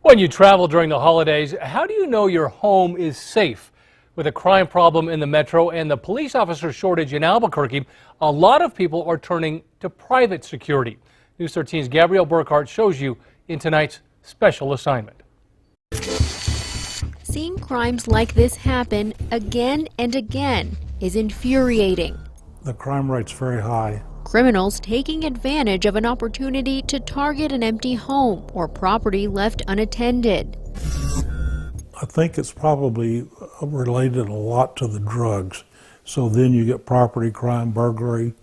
When you travel during the holidays, how do you know your home is safe? With a crime problem in the metro and the police officer shortage in Albuquerque, a lot of people are turning to private security. News 13's Gabrielle Burkhart shows you in tonight's special assignment. Seeing crimes like this happen again and again is infuriating. The crime rate's very high. Criminals taking advantage of an opportunity to target an empty home or property left unattended. I think it's probably related a lot to the drugs. So then you get property crime, burglary,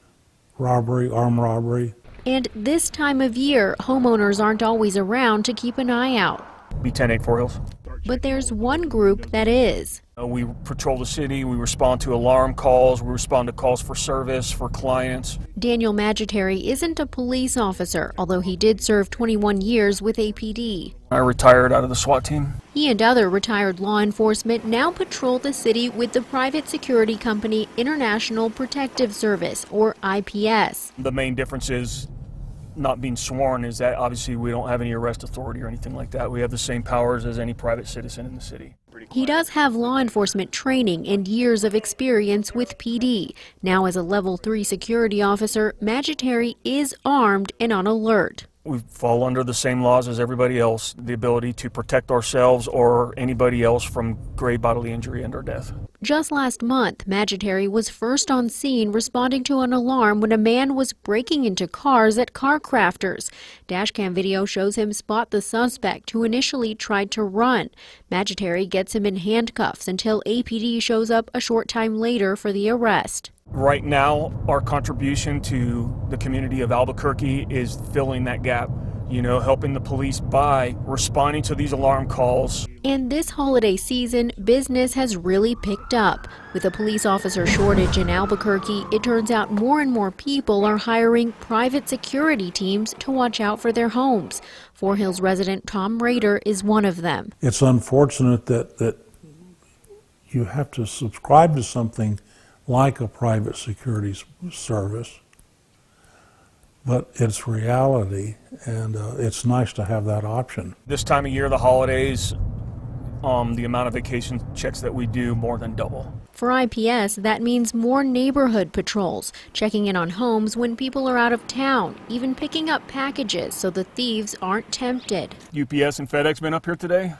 robbery, armed robbery. And this time of year, homeowners aren't always around to keep an eye out. B10-8 Four Hills. But there's one group that is. We patrol the city, we respond to alarm calls, we respond to calls for service, for clients. Daniel Maggitteri isn't a police officer, although he did serve 21 years with APD. I retired out of the SWAT team. He and other retired law enforcement now patrol the city with the private security company International Protective Service, or IPS. The main difference is not being sworn is that obviously we don't have any arrest authority or anything like that. We have the same powers as any private citizen in the city. He does have law enforcement training and years of experience with PD. Now as a level 3 security officer, Maggitteri is armed and on alert. We fall under the same laws as everybody else, the ability to protect ourselves or anybody else from grave bodily injury and or death. Just last month, Maggitteri was first on scene responding to an alarm when a man was breaking into cars at Car Crafters. Dashcam video shows him spot the suspect who initially tried to run. Maggitteri gets him in handcuffs until APD shows up a short time later for the arrest. Right now, our contribution to the community of Albuquerque is filling that gap, helping the police by responding to these alarm calls. And this holiday season, business has really picked up. With a police officer shortage in Albuquerque, it turns out more and more people are hiring private security teams to watch out for their homes. Four Hills resident Tom Rader is one of them. It's unfortunate that you have to subscribe to something like a private security service, but it's reality, and it's nice to have that option. This time of year, the holidays, the amount of vacation checks that we do more than double. For IPS, that means more neighborhood patrols, checking in on homes when people are out of town, even picking up packages so the thieves aren't tempted. UPS and FedEx been up here today?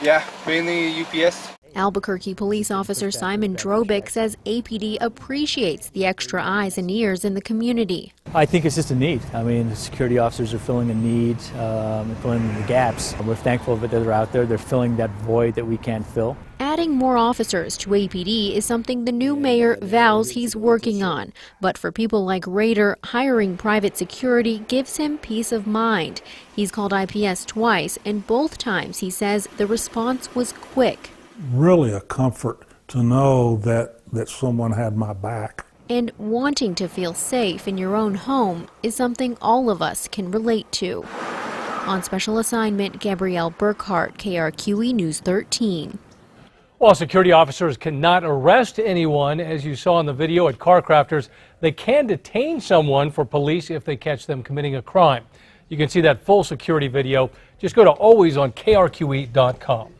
Yeah, mainly UPS. Albuquerque police officer Simon Drobick says APD appreciates the extra eyes and ears in the community. I think it's just a need. I mean, the security officers are filling a need, filling in the gaps. We're thankful that they're out there. They're filling that void that we can't fill. Adding more officers to APD is something the new mayor vows he's working on. But for people like Rader, hiring private security gives him peace of mind. He's called IPS twice, and both times he says the response was quick. Really a comfort to know that someone had my back. And wanting to feel safe in your own home is something all of us can relate to. On special assignment, Gabrielle Burkhart, KRQE News 13. While security officers cannot arrest anyone, as you saw in the video at Car Crafters, they can detain someone for police if they catch them committing a crime. You can see that full security video. Just go to alwaysonkrqe.com.